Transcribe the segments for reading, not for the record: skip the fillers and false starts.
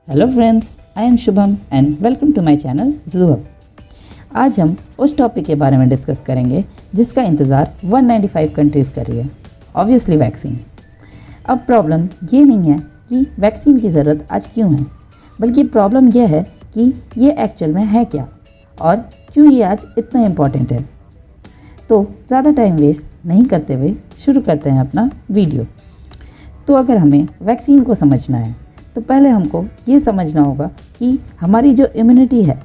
Hello friends, I am Shubham and welcome to my channel ज़ूहब। आज हम उस टॉपिक के बारे में डिस्कस करेंगे जिसका इंतज़ार 195 कंट्रीज़ कर रही है, ऑब्वियसली वैक्सीन। अब प्रॉब्लम ये नहीं है कि वैक्सीन की ज़रूरत आज क्यों है, बल्कि प्रॉब्लम यह है कि ये एक्चुअल में है क्या और क्यों ये आज इतना इम्पॉर्टेंट है। तो ज़्यादा टाइम वेस्ट नहीं करते हुए शुरू करते हैं अपना वीडियो। तो अगर हमें वैक्सीन को समझना है तो पहले हमको ये समझना होगा कि हमारी जो इम्यूनिटी है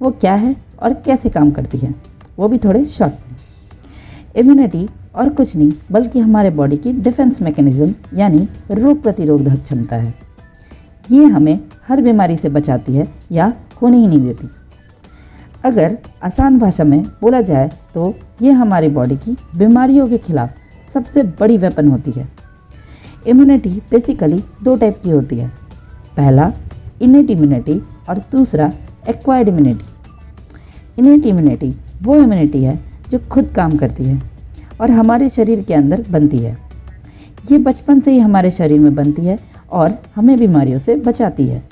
वो क्या है और कैसे काम करती है, वो भी थोड़े शॉर्ट में। इम्यूनिटी और कुछ नहीं बल्कि हमारे बॉडी की डिफेंस मैकेनिज्म यानी रोग प्रतिरोधक क्षमता है। ये हमें हर बीमारी से बचाती है या होने ही नहीं देती। अगर आसान भाषा में बोला जाए तो ये हमारी बॉडी की बीमारियों के खिलाफ सबसे बड़ी वेपन होती है। इम्यूनिटी बेसिकली दो टाइप की होती है, पहला इनेट इम्यूनिटी और दूसरा एक्वायर्ड इम्यूनिटी। इनेट इम्यूनिटी वो इम्यूनिटी है जो खुद काम करती है और हमारे शरीर के अंदर बनती है। ये बचपन से ही हमारे शरीर में बनती है और हमें बीमारियों से बचाती है।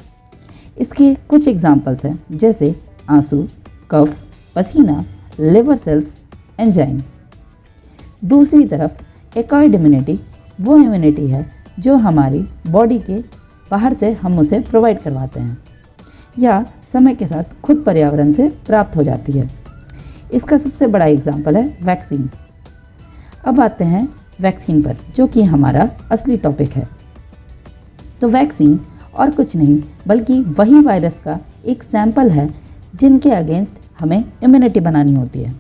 इसके कुछ एग्जाम्पल्स हैं जैसे आंसू, कफ, पसीना, लिवर सेल्स, एंजाइम। दूसरी तरफ एक्वायर्ड इम्यूनिटी वो इम्यूनिटी है जो हमारी बॉडी के बाहर से हम उसे प्रोवाइड करवाते हैं या समय के साथ खुद पर्यावरण से प्राप्त हो जाती है। इसका सबसे बड़ा एग्जाम्पल है वैक्सीन। अब आते हैं वैक्सीन पर, जो कि हमारा असली टॉपिक है। तो वैक्सीन और कुछ नहीं बल्कि वही वायरस का एक सैंपल है जिनके अगेंस्ट हमें इम्यूनिटी बनानी होती है।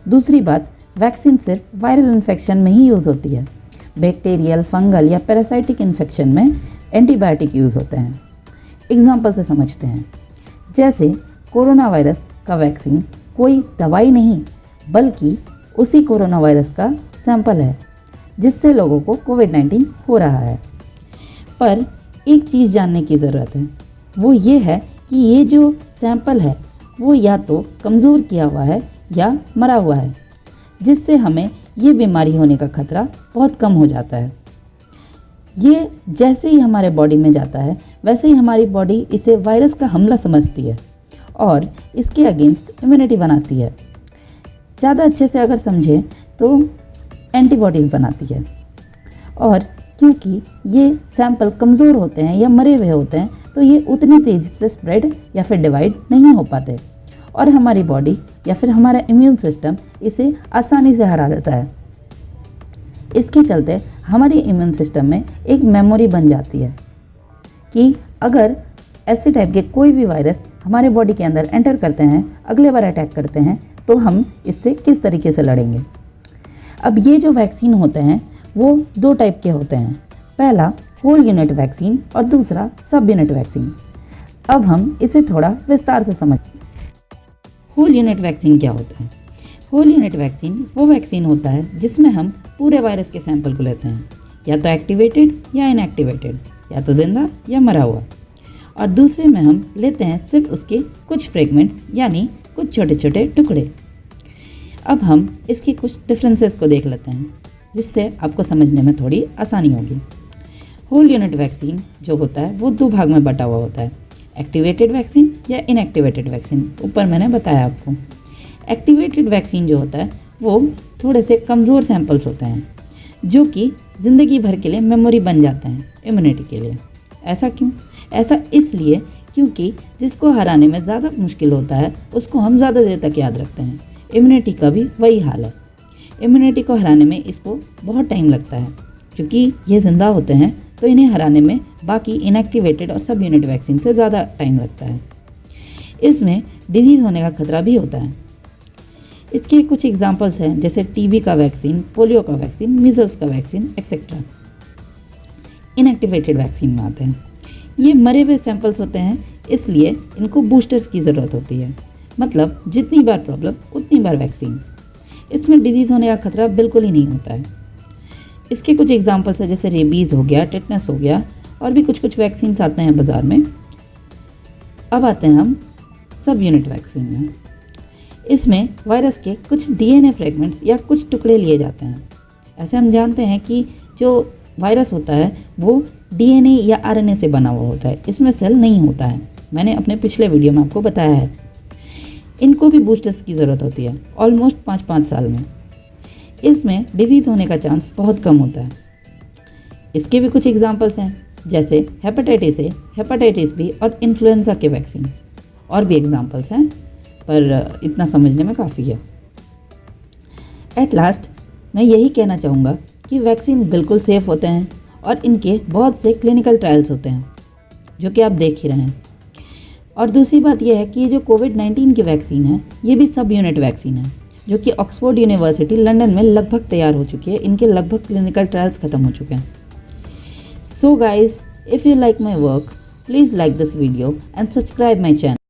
दूसरी बात, वैक्सीन सिर्फ वायरल इन्फेक्शन में ही यूज़ होती है। बैक्टीरियल, फंगल या पैरासाइटिक इन्फेक्शन में एंटीबायोटिक यूज़ होते हैं। एग्जाम्पल से समझते हैं, जैसे कोरोना वायरस का वैक्सीन कोई दवाई नहीं बल्कि उसी कोरोना वायरस का सैंपल है जिससे लोगों को कोविड-19 हो रहा है। पर एक चीज़ जानने की ज़रूरत है, वो ये है कि ये जो सैंपल है वो या तो कमज़ोर किया हुआ है या मरा हुआ है, जिससे हमें ये बीमारी होने का खतरा बहुत कम हो जाता है। ये जैसे ही हमारे बॉडी में जाता है वैसे ही हमारी बॉडी इसे वायरस का हमला समझती है और इसके अगेंस्ट इम्यूनिटी बनाती है। ज़्यादा अच्छे से अगर समझें तो एंटीबॉडीज़ बनाती है। और क्योंकि ये सैंपल कमज़ोर होते हैं या मरे हुए होते हैं तो ये उतनी तेज़ी से स्प्रेड या फिर डिवाइड नहीं हो पाते और हमारी बॉडी या फिर हमारा इम्यून सिस्टम इसे आसानी से हरा देता है। इसके चलते हमारी इम्यून सिस्टम में एक मेमोरी बन जाती है कि अगर ऐसे टाइप के कोई भी वायरस हमारे बॉडी के अंदर एंटर करते हैं, अगले बार अटैक करते हैं, तो हम इससे किस तरीके से लड़ेंगे। अब ये जो वैक्सीन होते हैं वो दो टाइप के होते हैं, पहला होल यूनिट वैक्सीन और दूसरा सब यूनिट वैक्सीन। अब हम इसे थोड़ा विस्तार से समझते हैं। होल यूनिट वैक्सीन क्या होता है? होल यूनिट वैक्सीन वो वैक्सीन होता है जिसमें हम पूरे वायरस के सैंपल को लेते हैं, या तो एक्टिवेटेड या इनएक्टिवेटेड, या तो जिंदा या मरा हुआ, और दूसरे में हम लेते हैं सिर्फ उसके कुछ फ्रेगमेंट्स यानी कुछ छोटे छोटे टुकड़े। अब हम इसके कुछ डिफरेंसेस को देख लेते हैं जिससे आपको समझने में थोड़ी आसानी होगी। होल यूनिट वैक्सीन जो होता है वो दो भाग में बटा हुआ होता है, एक्टिवेटेड वैक्सीन या इनएक्टिवेटेड वैक्सीन। ऊपर मैंने बताया आपको। एक्टिवेटेड वैक्सीन जो होता है वो थोड़े से कमज़ोर सैंपल्स होते हैं जो कि ज़िंदगी भर के लिए मेमोरी बन जाते हैं इम्यूनिटी के लिए। ऐसा क्यों? ऐसा इसलिए क्योंकि जिसको हराने में ज़्यादा मुश्किल होता है उसको हम ज़्यादा देर तक याद रखते हैं। इम्यूनिटी का भी वही हाल है। इम्यूनिटी को हराने में इसको बहुत टाइम लगता है क्योंकि ये ज़िंदा होते हैं, तो इन्हें हराने में बाकी इनएक्टिवेटेड और सब यूनिट वैक्सीन से ज़्यादा टाइम लगता है। इसमें डिजीज़ होने का खतरा भी होता है। इसके कुछ एग्जाम्पल्स हैं जैसे टीबी का वैक्सीन, पोलियो का वैक्सीन, मीजल्स का वैक्सीन एक्सेट्रा। इनएक्टिवेटेड वैक्सीन में आते हैं। ये मरे हुए सैंपल्स होते हैं, इसलिए इनको बूस्टर्स की ज़रूरत होती है, मतलब जितनी बार प्रॉब्लम उतनी बार वैक्सीन। इसमें डिजीज़ होने का खतरा बिल्कुल ही नहीं होता है। इसके कुछ एग्जाम्पल्स हैं जैसे रेबीज़ हो गया, टेटनस हो गया, और भी कुछ कुछ वैक्सीन आते हैं बाज़ार में। अब आते हैं हम सब यूनिट वैक्सीन में। इसमें वायरस के कुछ डीएनए फ्रेगमेंट्स या कुछ टुकड़े लिए जाते हैं। ऐसे हम जानते हैं कि जो वायरस होता है वो डीएनए या आरएनए से बना हुआ होता है, इसमें सेल नहीं होता है। मैंने अपने पिछले वीडियो में आपको बताया है। इनको भी बूस्टर्स की ज़रूरत होती है ऑलमोस्ट 5-5 साल में। इसमें डिजीज़ होने का चांस बहुत कम होता है। इसके भी कुछ एग्जांपल्स हैं, जैसे हेपेटाइटिस ए, हेपेटाइटिस बी और इन्फ्लुएंजा के वैक्सीन। और भी एग्जांपल्स हैं, पर इतना समझने में काफ़ी है। एट लास्ट मैं यही कहना चाहूँगा कि वैक्सीन बिल्कुल सेफ़ होते हैं और इनके बहुत से क्लिनिकल ट्रायल्स होते हैं, जो कि आप देख ही रहे हैं। और दूसरी बात यह है कि ये जो कोविड-19 की वैक्सीन है, ये भी सब यूनिट वैक्सीन है, जो कि ऑक्सफोर्ड यूनिवर्सिटी लंदन में लगभग तैयार हो चुकी है। इनके लगभग क्लिनिकल ट्रायल्स ख़त्म हो चुके हैं। So guys, if you like my work, please like this video and subscribe my channel.